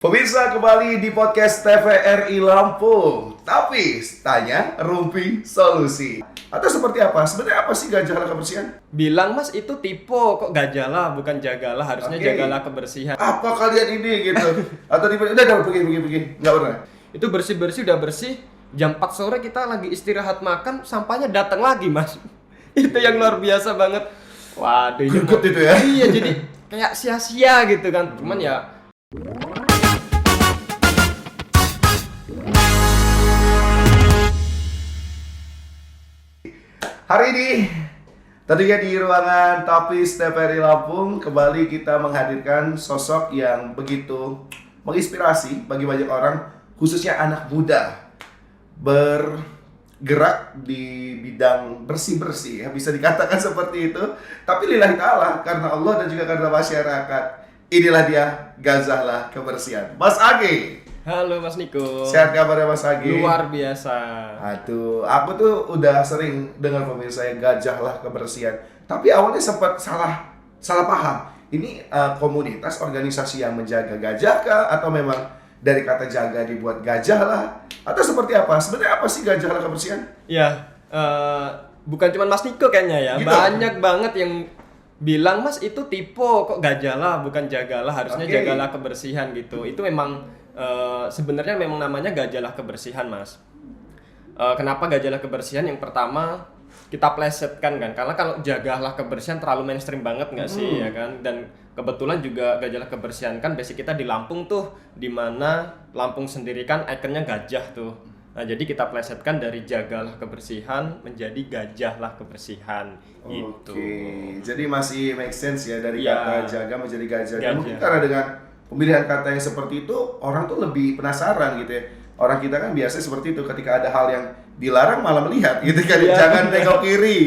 Pemirsa, kembali di podcast TVRI Lampung. Tapi tanya Rumpi Solusi. Atau seperti apa? Sebenarnya apa sih Gajahlah Kebersihan? Bilang mas itu tipe kok Gajahlah bukan Jagalah, harusnya Oke. Jagalah Kebersihan. Apa kalian ini gitu? Atau udah pergi. Nggak pernah. Itu bersih-bersih udah bersih, jam 4 sore kita lagi istirahat makan, sampahnya datang lagi mas. Itu yang luar biasa banget. Waduh, ini Greget itu ya? Iya, jadi kayak sia-sia gitu kan. Cuman ya Hari ini tentunya di ruangan Tapis TVRI Lampung kembali kita menghadirkan sosok yang begitu menginspirasi bagi banyak orang, khususnya anak muda bergerak di bidang bersih-bersih, ya bisa dikatakan seperti itu. Tapi lillahi ta'ala, karena Allah dan juga karena masyarakat, inilah dia Gajahlah Kebersihan. Mas Agi, halo Mas Niko. sehat kabarnya Mas Agi? Luar biasa. Aduh, aku tuh udah sering dengar pemirsa yang Gajahlah Kebersihan. Tapi awalnya sempat salah paham. Ini komunitas organisasi yang menjaga gajah kah? Atau memang dari kata jaga dibuat gajah lah? Atau seperti apa? Sebenarnya apa sih Gajahlah Kebersihan? Ya, bukan cuma Mas Niko kayaknya ya. Gitu? Banyak banget yang bilang mas itu tipe kok Gajahlah bukan Jagalah, harusnya Oke. Jagalah Kebersihan gitu. Itu memang sebenarnya memang namanya Gajahlah Kebersihan mas. Kenapa Gajahlah Kebersihan? Yang pertama kita plesetkan kan, karena kalau Jagalah Kebersihan terlalu mainstream banget nggak sih ya kan. Dan kebetulan juga Gajahlah Kebersihan kan basic kita di Lampung tuh, dimana Lampung sendiri kan ikonnya gajah tuh. Nah, jadi kita plesetkan dari Jagalah Kebersihan menjadi Gajahlah Kebersihan gitu. Oke, jadi masih make sense ya dari Ya. kata jaga menjadi gajah. Dan Gajah. mungkin karena dengan pemilihan kata yang seperti itu, orang tuh lebih penasaran gitu ya. Orang kita kan biasa seperti itu, ketika ada hal yang dilarang malah melihat gitu kan. Iya. Jangan nengok kiri,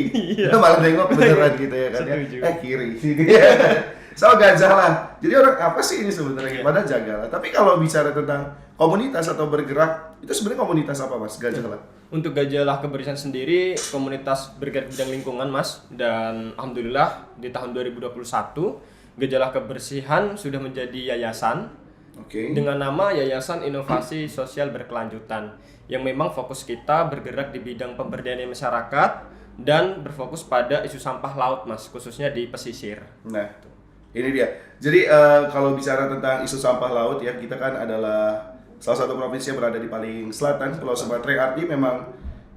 malah nengok beneran gitu ya kan ya. Setuju. Kiri. So Gajahlah. Jadi orang apa sih ini sebenarnya? Iya. Pada Jagalah. Tapi kalau bicara tentang komunitas atau bergerak, itu sebenarnya komunitas apa Mas Gajahlah? Untuk Gajahlah Kebersihan sendiri komunitas bergerak bidang lingkungan mas, dan alhamdulillah di tahun 2021 Gajahlah Kebersihan sudah menjadi yayasan Oke. dengan nama Yayasan Inovasi Sosial Berkelanjutan, yang memang fokus kita bergerak di bidang pemberdayaan masyarakat dan berfokus pada isu sampah laut mas, khususnya di pesisir. Nah, ini dia. Jadi kalau bicara tentang isu sampah laut ya, kita kan adalah salah satu provinsi yang berada di paling selatan Pulau Sumatera. Arti memang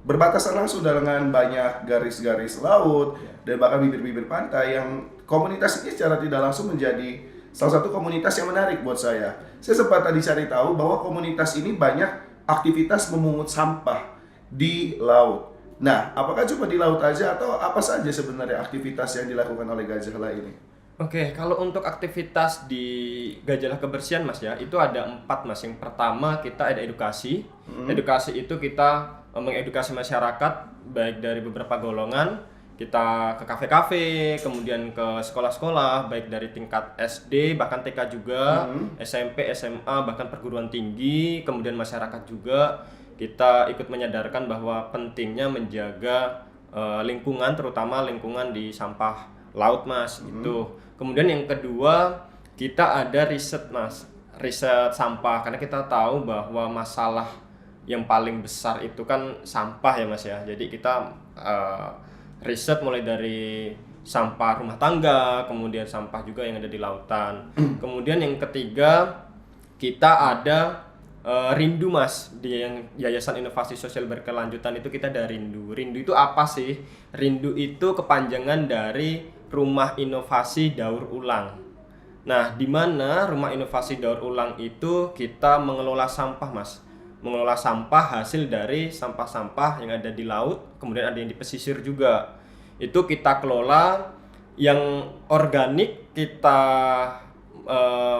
berbatasan langsung dengan banyak garis-garis laut dan bahkan bibir-bibir pantai yang komunitas ini secara tidak langsung menjadi salah satu komunitas yang menarik buat saya. Saya sempat tadi cari tahu bahwa komunitas ini banyak aktivitas memungut sampah di laut. Nah, apakah cuma di laut aja atau apa saja sebenarnya aktivitas yang dilakukan oleh Gajahlah ini? Oke, kalau untuk aktivitas di Gajahlah Kebersihan mas ya, itu ada 4 mas. Yang pertama kita ada edukasi. Edukasi itu kita mengedukasi masyarakat baik dari beberapa golongan. Kita ke kafe-kafe, kemudian ke sekolah-sekolah baik dari tingkat SD bahkan TK juga, SMP, SMA bahkan perguruan tinggi, kemudian masyarakat juga. Kita ikut menyadarkan bahwa pentingnya menjaga lingkungan, terutama lingkungan di sampah laut mas gitu. Kemudian yang kedua kita ada riset mas, riset sampah, karena kita tahu bahwa masalah yang paling besar itu kan sampah ya mas ya. Jadi kita riset mulai dari sampah rumah tangga, kemudian sampah juga yang ada di lautan. Kemudian yang ketiga kita ada Rindu mas, di yang Yayasan Inovasi Sosial Berkelanjutan itu kita ada Rindu. Rindu itu apa sih? Rindu itu kepanjangan dari Rumah Inovasi Daur Ulang. Nah, di mana Rumah Inovasi Daur Ulang itu kita mengelola sampah mas, mengelola sampah hasil dari sampah-sampah yang ada di laut, kemudian ada yang di pesisir juga. Itu kita kelola, yang organik kita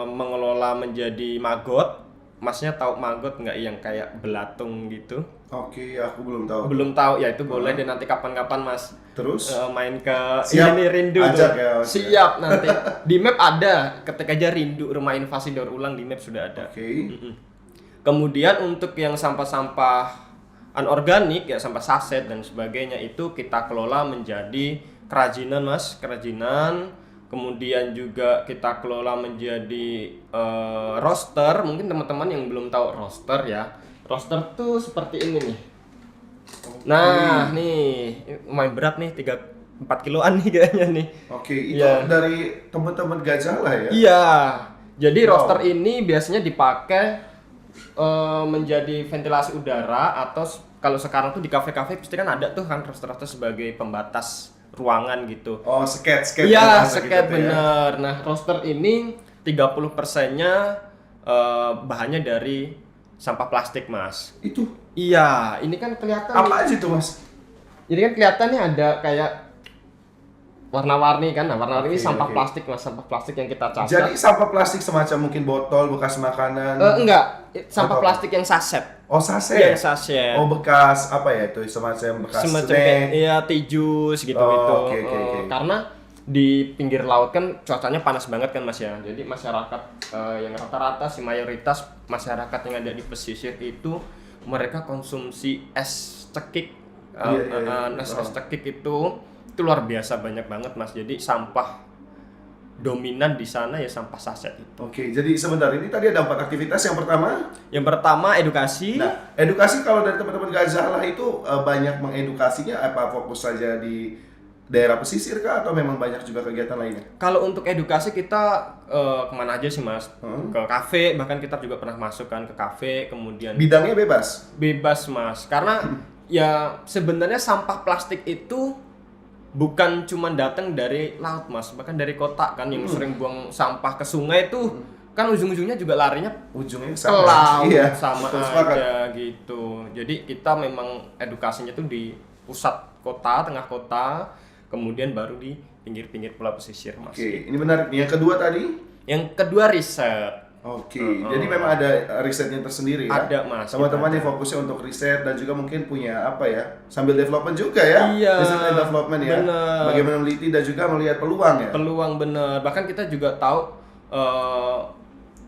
mengelola menjadi maggot. Masnya tahu maggot nggak, yang kayak belatung gitu? Oke, aku belum tahu. Belum tahu ya, itu boleh deh nanti kapan-kapan mas Terus? main ke Siap. ini Rindu Ajak tuh. ya, Mas. Siap nanti di map ada, ketik aja Rindu Rumah Inovasi Daur Ulang di map sudah ada. Oke. Kemudian untuk yang sampah-sampah anorganik ya, sampah saset dan sebagainya, itu kita kelola menjadi kerajinan mas, kerajinan kemudian juga kita kelola menjadi roster. Mungkin teman-teman yang belum tahu roster ya, roster tuh seperti ini nih. Nah, nih lumayan berat nih, 4 kiloan nih kayaknya nih. Oke, itu Iya. dari teman-teman gajah lah ya. Iya, jadi Wow. roster ini biasanya dipakai menjadi ventilasi udara atau kalau sekarang tuh di kafe-kafe pasti kan ada tuh kan roster-roster sebagai pembatas ruangan gitu. Oh, sket Iya, bahasa sket kita tuh ya. bener. Nah, roster ini 30%-nya bahannya dari sampah plastik, Mas. Itu Iya, ini kan kelihatan nih. apa aja tuh, Mas? Jadi kan kelihatan nih ada kayak warna-warni kan. Nah, warna-warni ini Oke, sampah oke. plastik, Mas, sampah plastik yang kita cacat. Jadi sampah plastik semacam mungkin botol bekas makanan. Enggak, sampah Atau apa? plastik yang saset. Oh, saset. Yang saset. Oh, bekas apa ya itu? Semacam bekas Semacam snack. kayak iya tijus gitu-gitu. Oh, oke, oke. Karena di pinggir laut kan cuacanya panas banget kan, Mas ya. Jadi masyarakat yang rata-rata sih mayoritas masyarakat yang ada di pesisir itu mereka konsumsi es cekik. Iya. Es cekik itu luar biasa banyak banget, Mas. Jadi sampah dominan di sana ya sampah saset itu. Oke, jadi sebentar ini tadi ada 4 aktivitas. Yang pertama, Yang pertama edukasi. nah, edukasi kalau dari teman-teman gajah lah itu banyak mengedukasinya apa fokus saja di daerah pesisir kah atau memang banyak juga kegiatan lainnya? Kalau untuk edukasi kita kemana aja sih, Mas? Ke kafe, bahkan kita juga pernah masuk kan ke kafe, kemudian Bidangnya bebas. bebas, Mas. Karena ya sebenarnya sampah plastik itu bukan cuma datang dari laut, Mas, bahkan dari kota kan yang sering buang sampah ke sungai itu kan ujung-ujungnya juga larinya Ujungnya ke sama. laut Iya, sama betul, sepakat. aja gitu. Jadi kita memang edukasinya tuh di pusat kota, tengah kota, kemudian baru di pinggir-pinggir pulau pesisir, Mas. Oke, ini benar. Yang kedua tadi? Yang kedua riset. Oke, jadi memang ada risetnya tersendiri ya. Ada, Mas. Teman-teman yang fokusnya untuk riset dan juga mungkin punya apa ya, sambil development juga ya. Iya, Riset dan development ya. bener. Bagaimana meneliti dan juga melihat peluang ya. Peluang bener. Bahkan kita juga tahu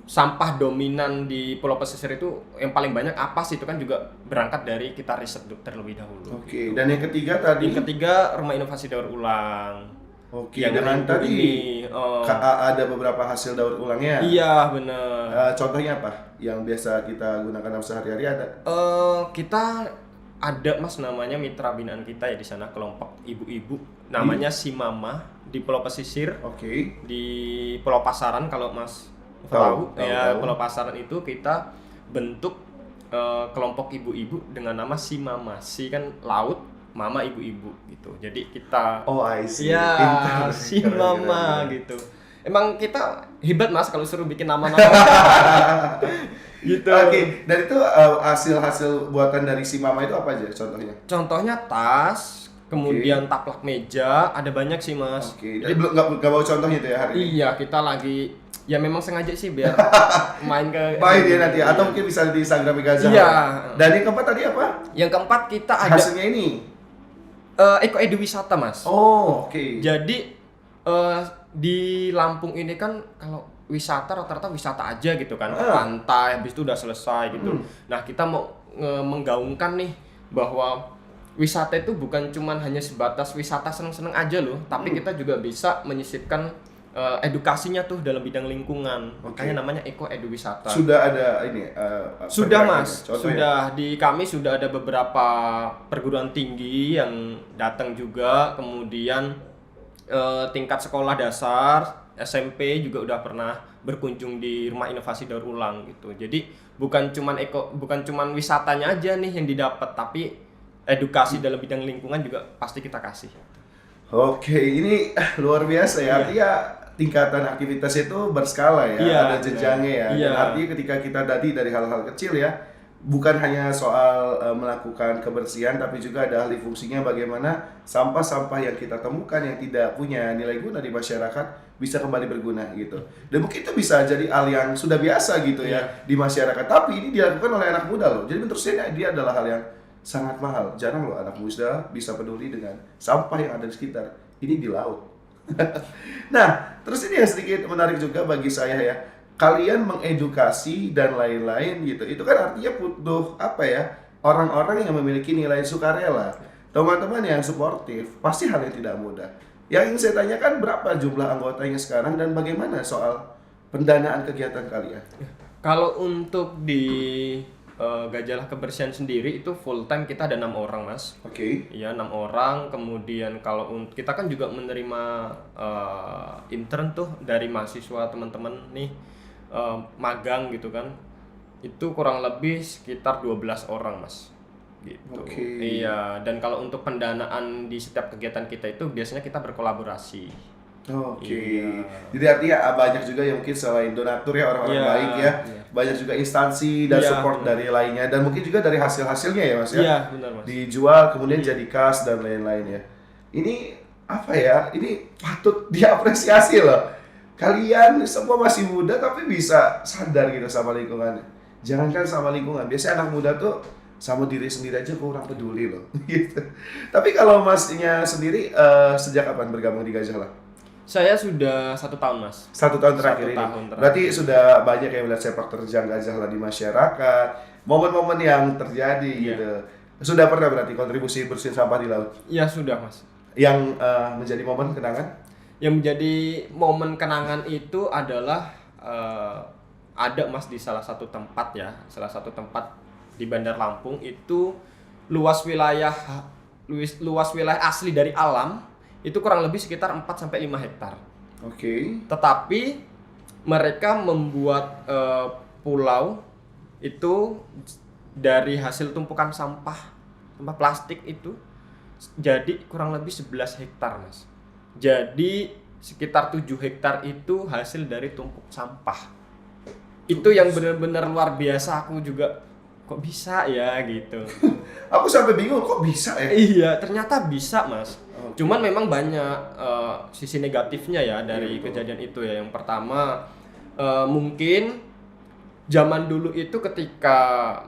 sampah dominan di pulau pesisir itu yang paling banyak apa sih, itu kan juga berangkat dari kita riset terlebih dahulu. Oke, dan yang ketiga tadi? Yang ketiga rumah inovasi daur ulang. Oke, Yang dengan itu tadi ini, ada beberapa hasil daur ulangnya. iya bener. Contohnya apa? Yang biasa kita gunakan dalam sehari-hari ada? Kita ada, Mas, namanya mitra binaan kita ya di sana, kelompok ibu-ibu namanya Si Mama di Pulau Pesisir. Oke. Di Pulau Pasaran kalau Mas Tahu, ya tahu. Pulau Pasaran itu kita bentuk kelompok ibu-ibu dengan nama Si Mama. Si kan laut, Mama ibu-ibu gitu. Jadi kita Oh, I see. ya Pintar. Si Keren, Mama keren. gitu. Emang kita hebat, Mas, kalau suruh bikin nama-nama gitu. Oke, dan itu hasil-hasil buatan dari si mama itu apa aja contohnya? Contohnya tas, kemudian taplak meja, ada banyak sih, Mas. Oke, jadi belum nggak bawa contohnya itu ya hari ini? Iya, kita lagi ya memang sengaja sih biar main ke Baik ya nanti, atau mungkin bisa di Instagram Gajah. Iya. Dan yang keempat tadi apa? Yang keempat kita ada Hasilnya ini. Eko Edu Wisata, Mas. Oh, oke. Jadi di Lampung ini kan kalau wisata rata-rata wisata aja gitu kan, ke pantai, habis itu udah selesai gitu. Nah, kita mau menggaungkan nih bahwa wisata itu bukan cuman hanya sebatas wisata seneng-seneng aja loh, tapi kita juga bisa menyisipkan edukasinya tuh dalam bidang lingkungan. Makanya namanya Eko Edu Wisata. Sudah ada ini Sudah, pergerakannya? Mas, Contohnya? sudah di kami sudah ada beberapa perguruan tinggi yang datang juga, kemudian tingkat sekolah dasar, SMP juga udah pernah berkunjung di rumah inovasi daur ulang gitu. Jadi bukan cuman wisatanya aja nih yang didapat, tapi edukasi dalam bidang lingkungan juga pasti kita kasih. Oke, ini luar biasa ya. Artinya tingkatan aktivitas itu berskala ya, Iya, ada jenjangnya ya. iya. Dan artinya ketika kita dari hal-hal kecil ya, bukan hanya soal melakukan kebersihan, tapi juga ada ahli fungsinya bagaimana sampah-sampah yang kita temukan yang tidak punya nilai guna di masyarakat bisa kembali berguna gitu. Dan mungkin itu bisa jadi hal yang sudah biasa gitu ya di masyarakat. Tapi ini dilakukan oleh anak muda loh. Jadi menurut saya dia adalah hal yang sangat mahal. Jarang loh anak muda bisa peduli dengan sampah yang ada di sekitar. Ini di laut. Nah, terus ini yang sedikit menarik juga bagi saya ya. Kalian mengedukasi dan lain-lain gitu. Itu kan artinya butuh apa ya? Orang-orang yang memiliki nilai sukarela. Teman-teman yang suportif pasti hal yang tidak mudah. Yang ingin saya tanyakan berapa jumlah anggotanya sekarang dan bagaimana soal pendanaan kegiatan kalian? Kalau untuk di Gajah Kebersihan sendiri itu full time kita ada 6 orang, Mas. Oke. Iya, 6 orang. Kemudian kalau kita kan juga menerima intern tuh dari mahasiswa teman-teman nih, magang gitu kan. Itu kurang lebih sekitar 12 orang, Mas. Gitu. Oke. Iya, dan kalau untuk pendanaan di setiap kegiatan kita itu biasanya kita berkolaborasi. Oke. Iya. Jadi artinya banyak juga yang mungkin selain donatur ya orang-orang Iya, baik ya. iya. Banyak juga instansi dan Iya, support benar. dari lainnya dan mungkin juga dari hasil-hasilnya ya Mas ya. Iya, benar, Mas. Dijual kemudian jadi kas dan lain-lain ya. Ini apa ya? Ini patut diapresiasi loh. Kalian semua masih muda tapi bisa sadar gitu sama lingkungan. Jangankan sama lingkungan, biasanya anak muda tuh sama diri sendiri aja kurang peduli loh. Gitu. Tapi kalau Masnya sendiri sejak kapan bergabung di Gajah Lah? Saya sudah 1 tahun, Mas. 1 tahun terakhir 1 ini. tahun terakhir. Berarti sudah banyak yang melihat sepak terjang Gajah Lah di masyarakat, momen-momen yang terjadi Iya. gitu. Sudah pernah berarti kontribusi bersihin sampah di laut Ya sudah, Mas. yang menjadi momen kenangan? Yang menjadi momen kenangan itu adalah ada, Mas, di salah satu tempat ya, salah satu tempat di Bandar Lampung itu luas wilayah asli dari alam itu kurang lebih sekitar 4-5 hektar. Oke. Tetapi mereka membuat pulau itu dari hasil tumpukan sampah plastik itu jadi kurang lebih 11 hektar, Mas. Jadi sekitar 7 hektar itu hasil dari tumpuk sampah. Itu yang benar-benar luar biasa, aku juga kok bisa ya gitu. Aku sampai bingung kok bisa ya? Iya, ternyata bisa, Mas. Oke. Cuman memang banyak sisi negatifnya ya dari Iya, betul. kejadian itu ya. Yang pertama mungkin zaman dulu itu ketika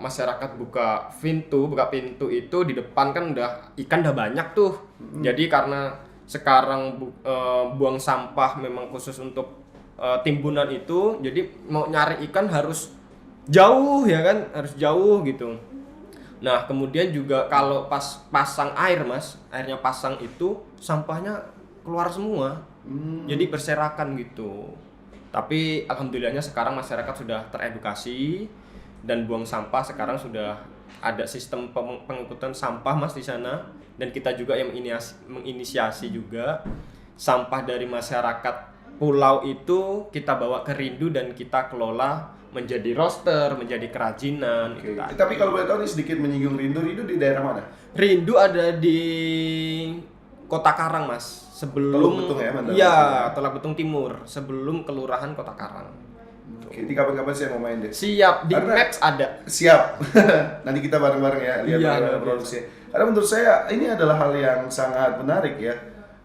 masyarakat buka pintu itu di depan kan ikan udah banyak tuh. Jadi karena sekarang buang sampah memang khusus untuk timbunan itu, jadi mau nyari ikan harus jauh ya kan, harus jauh gitu. Nah, kemudian juga kalau pas pasang air, Mas, airnya pasang itu sampahnya keluar semua. Jadi berserakan gitu. Tapi alhamdulillahnya sekarang masyarakat sudah teredukasi dan buang sampah sekarang sudah ada sistem pengangkutan sampah, Mas, di sana, dan kita juga yang menginisiasi juga sampah dari masyarakat pulau itu kita bawa ke Rindu dan kita kelola menjadi roster, menjadi kerajinan. Oke. Itu tadi. Tapi kalau boleh tahu nih sedikit menyinggung Rindu di daerah mana? Rindu ada di Kota Karang, Mas. Sebelum Teluk Betung ya, Mandar Iya, Betung. Teluk Betung Timur, sebelum kelurahan Kota Karang. Oke, ini kapan-kapan saya mau main deh. Siap, di Karena- Maps ada. Siap. Nanti kita bareng-bareng ya lihat Iya, bagaimana luar produksi. Karena menurut saya ini adalah hal yang sangat menarik ya.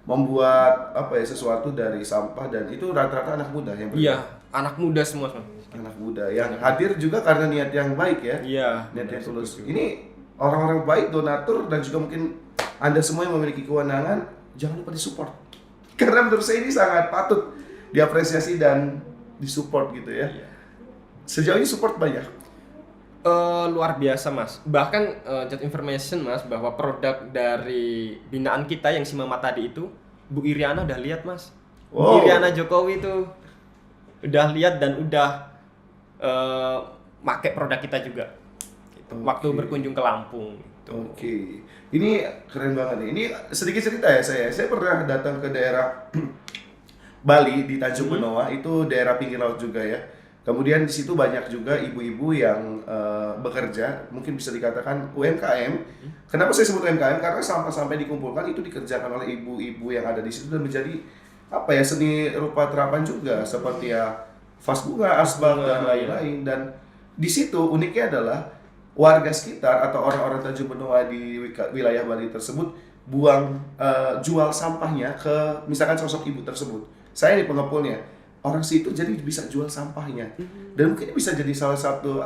Membuat sesuatu dari sampah dan itu rata-rata anak muda yang Iya, anak muda semua, Mas. anak muda yang hadir juga karena niat yang baik ya. Iya, Niat yang benar, tulus. setuju. Ini orang-orang baik, donatur dan juga mungkin Anda semua yang memiliki kewenangan jangan lupa disupport. Karena menurut saya ini sangat patut diapresiasi dan disupport gitu ya. Iya. Sejauh ini support banyak. Luar biasa, Mas. Bahkan just information, Mas, bahwa produk dari binaan kita yang si Mama tadi itu Bu Iriana udah lihat, Mas. Wow. Bu Iriana Jokowi tuh udah lihat dan udah pakai produk kita juga. Gitu. Waktu Oke. berkunjung ke Lampung. Gitu. Oke, ini keren banget nih. Ini sedikit cerita ya saya. Saya pernah datang ke daerah Bali di Tanjung Benoa, itu daerah pinggir laut juga ya. Kemudian di situ banyak juga ibu-ibu yang bekerja, mungkin bisa dikatakan UMKM. Kenapa saya sebut UMKM? Karena sampah-sampah dikumpulkan itu dikerjakan oleh ibu-ibu yang ada di situ dan menjadi seni rupa terapan juga seperti ya vas bunga, asbak dan lain-lain. Dan di situ uniknya adalah warga sekitar atau orang-orang Tanjung Benoa di wilayah Bali tersebut jual sampahnya ke misalkan sosok ibu tersebut. Saya nih pengepulnya, orang situ jadi bisa jual sampahnya dan mungkin bisa jadi salah satu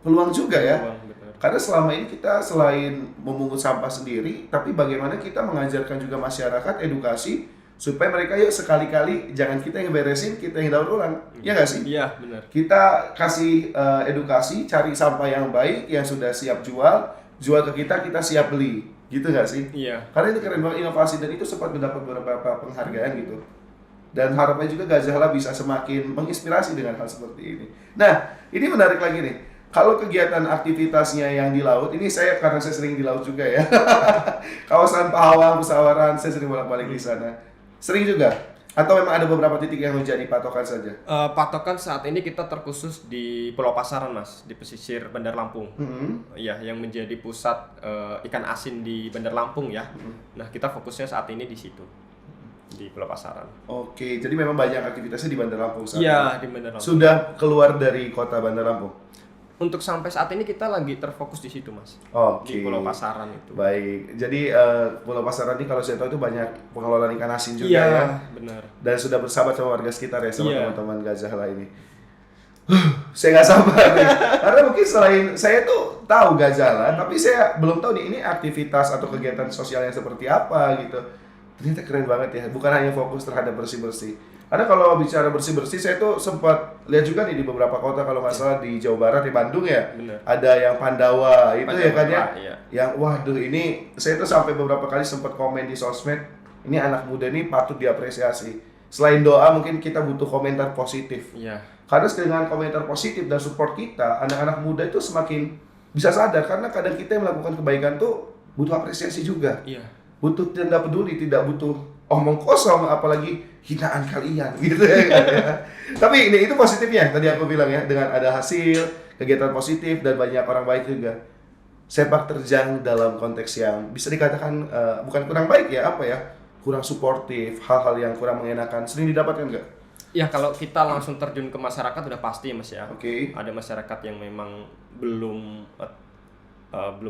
peluang juga ya. Peluang, betul. Karena selama ini kita selain memungut sampah sendiri, tapi bagaimana kita mengajarkan juga masyarakat edukasi supaya mereka yuk sekali-kali jangan kita yang beresin, kita yang daur ulang, ya nggak sih? Iya, benar. Kita kasih edukasi, cari sampah yang baik, yang sudah siap jual ke kita siap beli. gitu nggak sih? Iya. Karena itu keren banget inovasi dan itu sempat mendapat beberapa penghargaan gitu. Dan harapannya juga Gajahla bisa semakin menginspirasi dengan hal seperti ini. Nah, ini menarik lagi nih. Kalau kegiatan aktivitasnya yang di laut, ini karena saya sering di laut juga ya. Kawasan Pahawang, Pesawaran, saya sering bolak-balik di sana. Sering juga? Atau memang ada beberapa titik yang menjadi patokan saja? Patokan saat ini kita terkhusus di Pulau Pasaran Mas, di pesisir Bandar Lampung. Iya, yang menjadi pusat ikan asin di Bandar Lampung ya. Nah, kita fokusnya saat ini di situ, di Pulau Pasaran. Oke, jadi memang banyak aktivitasnya di Bandar Lampung saat Iya, ini. di Bandar Lampung. Sudah keluar dari kota Bandar Lampung? Untuk sampai saat ini kita lagi terfokus di situ Mas. Oke. Di Pulau Pasaran itu. Baik, jadi Pulau Pasaran ini kalau saya tahu itu banyak pengelolaan ikan asin juga Iya, ya. benar. Dan sudah bersahabat sama warga sekitar ya, sama Iya. teman-teman Gajahla ini. Saya nggak sabar nih. Karena mungkin selain saya tuh tahu Gajahla, tapi saya belum tahu nih ini aktivitas atau kegiatan sosialnya seperti apa gitu. Ternyata keren banget ya, bukan hanya fokus terhadap bersih-bersih. Karena kalau bicara bersih-bersih, saya tuh sempat lihat juga nih di beberapa kota, kalau nggak salah di Jawa Barat, di Bandung ya. Bener. Ada yang Pandawa, itu ya kan ya. Iya. Yang waduh ini, saya tuh sampai beberapa kali sempat komen di sosmed, ini anak muda ini patut diapresiasi. Selain doa, mungkin kita butuh komentar positif. Iya. Karena dengan komentar positif dan support kita, anak-anak muda itu semakin bisa sadar. Karena kadang kita yang melakukan kebaikan tuh butuh apresiasi juga. Iya. Butuh tanda peduli, tidak butuh omong kosong, apalagi hinaan kalian gitu ya kan ya. Tapi ini itu positifnya tadi aku bilang ya, dengan ada hasil kegiatan positif dan banyak orang baik juga. Sepak terjang dalam konteks yang bisa dikatakan bukan kurang baik ya, apa ya, kurang suportif, hal-hal yang kurang mengenakan sering didapatkan nggak? Ya kalau kita langsung terjun ke masyarakat udah pasti Mas ya. Oke. Ada masyarakat yang memang belum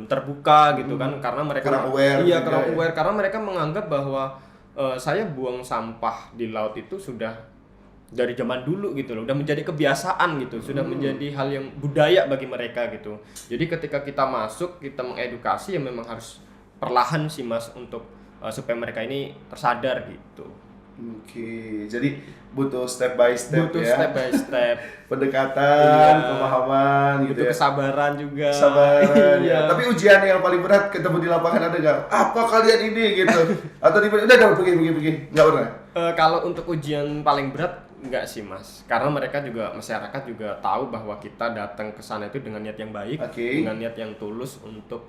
terbuka gitu kan, karena mereka Kurang aware iya juga kurang ya. aware karena mereka menganggap bahwa saya buang sampah di laut itu sudah dari zaman dulu gitu loh, udah menjadi kebiasaan gitu, sudah menjadi hal yang budaya bagi mereka gitu. Jadi ketika kita masuk, kita mengedukasi ya memang harus perlahan sih Mas untuk supaya mereka ini tersadar gitu. Oke, jadi butuh step by step Butuh ya. step by step. Pendekatan, Iya. pemahaman gitu Butuh ya. kesabaran juga. Sabaran Iya. ya. Tapi ujian yang paling berat ketemu di lapangan ada nggak? Apa kalian ini gitu? Atau udah pergi. Nggak pernah. Kalau untuk ujian paling berat enggak sih Mas, karena mereka juga masyarakat juga tahu bahwa kita datang ke sana itu dengan niat yang baik, Oke. dengan niat yang tulus untuk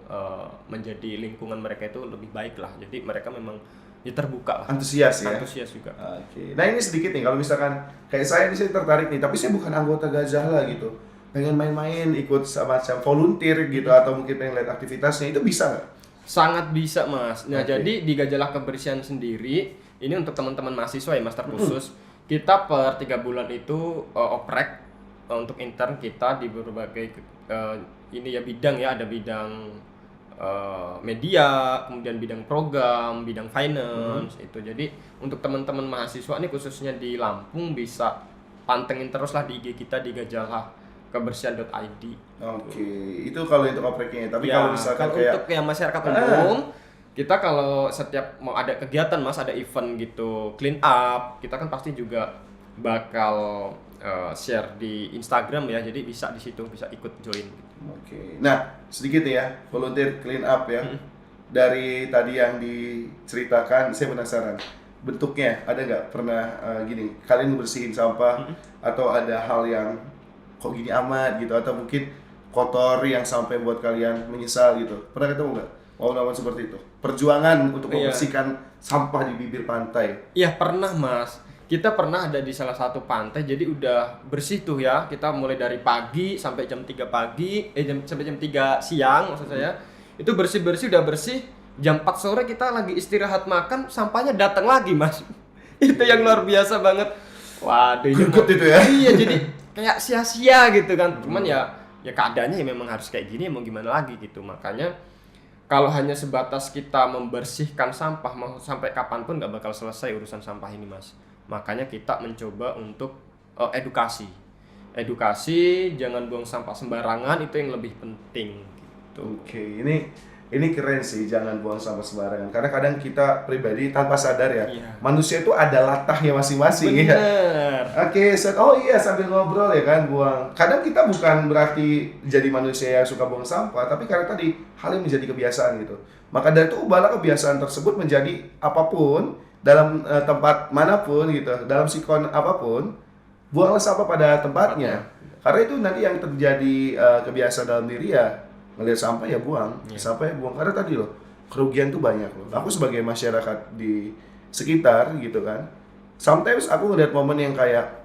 menjadi lingkungan mereka itu lebih baik lah. Jadi mereka memang ya terbuka lah, Antusias ya. antusias juga. Oke. Nah ini sedikit nih kalau misalkan kayak saya ini saya tertarik nih, tapi saya bukan anggota Gajahla gitu. Pengen main-main ikut semacam volunteer gitu atau mungkin pengen lihat aktivitasnya itu bisa nggak? Sangat bisa Mas. Nah Oke. jadi di Gajahla Kebersihan sendiri ini untuk teman-teman mahasiswa ya Mas terkhusus. Kita per 3 bulan itu oprek untuk intern kita di berbagai ini ya bidang ya, ada bidang media, kemudian bidang program, bidang finance itu. Jadi untuk teman-teman mahasiswa ini khususnya di Lampung bisa pantengin terus lah di IG kita di gajahlah-kebersihan.id. Oke, itu kalau untuk opreknya. Tapi Ya, kalau misalkan kalau kayak untuk yang masyarakat umum, kita kalau setiap mau ada kegiatan Mas, ada event gitu, clean up, kita kan pasti juga bakal share di Instagram ya, jadi bisa di situ bisa ikut join. Oke. Nah, sedikit nih ya, volunteer clean up ya. Dari tadi yang diceritakan, saya penasaran. Bentuknya ada nggak pernah gini, kalian bersihin sampah atau ada hal yang kok gini amat gitu, atau mungkin kotor yang sampai buat kalian menyesal gitu. Pernah ketemu nggak? Momen-momen seperti itu. Perjuangan untuk Iya. membersihkan sampah di bibir pantai. Iya pernah Mas, kita pernah ada di salah satu pantai, jadi udah bersih tuh ya, kita mulai dari pagi sampai jam 3 pagi, sampai jam 3 siang maksud saya, itu bersih-bersih udah bersih, jam 4 sore kita lagi istirahat makan, sampahnya datang lagi Mas. Itu yang luar biasa banget. Waduh, Greget itu ya. Iya, jadi kayak sia-sia gitu kan. Cuman ya keadaannya ya memang harus kayak gini, mau gimana lagi gitu. Makanya kalau hanya sebatas kita membersihkan sampah, mau sampai kapanpun nggak bakal selesai urusan sampah ini Mas. Makanya kita mencoba untuk edukasi. Edukasi, jangan buang sampah sembarangan, itu yang lebih penting gitu. Oke, ini ini keren sih, jangan buang sampah sembarangan. Karena kadang kita pribadi tanpa sadar ya, Iya. manusia itu ada latahnya masing-masing ya. Bener. Oke, oh iya sambil ngobrol ya kan buang. Kadang kita bukan berarti jadi manusia yang suka buang sampah, tapi karena tadi hal yang menjadi kebiasaan gitu. Maka dari itu ubahlah kebiasaan tersebut menjadi apapun dalam tempat manapun gitu, dalam sikon apapun, buanglah sampah pada tempatnya. Karena itu nanti yang terjadi kebiasaan dalam diri ya, ngelihat sampah ya buang, sampah ya buang. Karena tadi loh, kerugian tuh banyak loh. Aku sebagai masyarakat di sekitar gitu kan, sometimes aku ngelihat momen yang kayak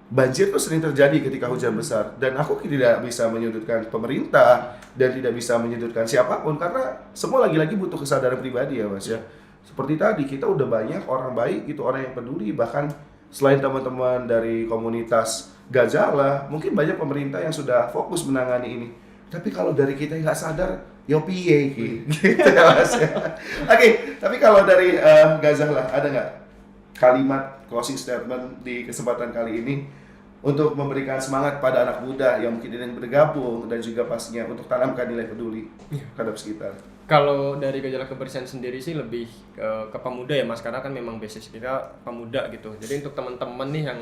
banjir tuh sering terjadi ketika hujan besar, dan aku tidak bisa menyudutkan pemerintah dan tidak bisa menyudutkan siapapun karena semua lagi-lagi butuh kesadaran pribadi ya Mas ya. Seperti tadi kita udah banyak orang baik gitu, orang yang peduli, bahkan selain teman-teman dari komunitas Gajahlah, mungkin banyak pemerintah yang sudah fokus menangani ini. Tapi kalau dari kita nggak sadar, yo piye gitu ya Mas ya. Oke, tapi kalau dari Gajahlah ada nggak kalimat closing statement di kesempatan kali ini untuk memberikan semangat pada anak muda yang mungkin ingin bergabung dan juga pastinya untuk tanamkan nilai peduli terhadap sekitar? Kalau dari Gajahlah Kebersihan sendiri sih lebih ke pemuda ya Mas, karena kan memang basis kita pemuda gitu. Jadi untuk teman-teman nih yang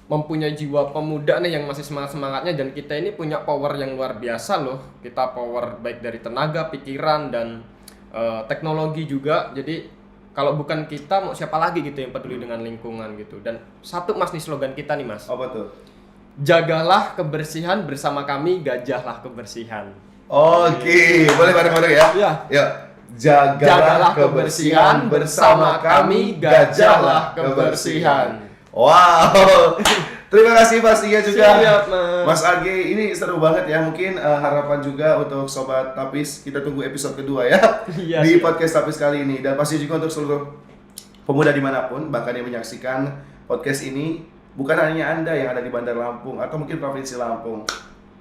mempunyai jiwa pemuda nih yang masih semangat-semangatnya, dan kita ini punya power yang luar biasa loh. Kita power baik dari tenaga, pikiran, dan teknologi juga. Jadi kalau bukan kita mau siapa lagi gitu yang peduli dengan lingkungan gitu. Dan satu Mas nih slogan kita nih Mas. Apa tuh? Jagalah kebersihan bersama kami, Gajahlah Kebersihan. Oke, boleh bareng-bareng ya? Iya. Yuk. Jagalah kebersihan bersama kami, Gajahlah Kebersihan. Wow, terima kasih pastinya juga Siap, Mas Mas. Age, ini seru banget ya. Mungkin harapan juga untuk Sobat Tapis, kita tunggu episode kedua ya Iya, di siap. podcast Tapis kali ini. Dan pasti juga untuk seluruh pemuda dimanapun, bahkan yang menyaksikan podcast ini, bukan hanya Anda yang ada di Bandar Lampung atau mungkin Provinsi Lampung,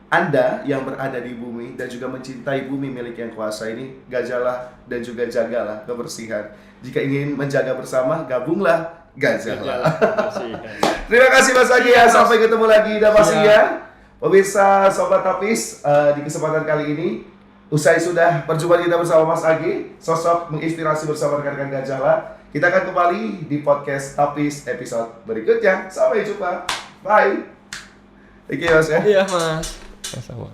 Anda yang berada di bumi dan juga mencintai bumi milik Yang Kuasa ini, Gajahlah dan juga jagalah kebersihan. Jika ingin menjaga bersama, gabunglah Gajahlah. Kebersihan. Terima kasih Mas Agi ya. Iya, Mas. Sampai ketemu lagi dan pastinya pemirsa Sobat Tapis di kesempatan kali ini usai sudah perjumpaan kita bersama Mas Agi, sosok menginspirasi bersama rekan-rekan Gajahlah. Kita akan kembali di podcast Tapis episode berikutnya. Sampai jumpa. Bye. Thank you Mas ya. Iya Mas. Sama.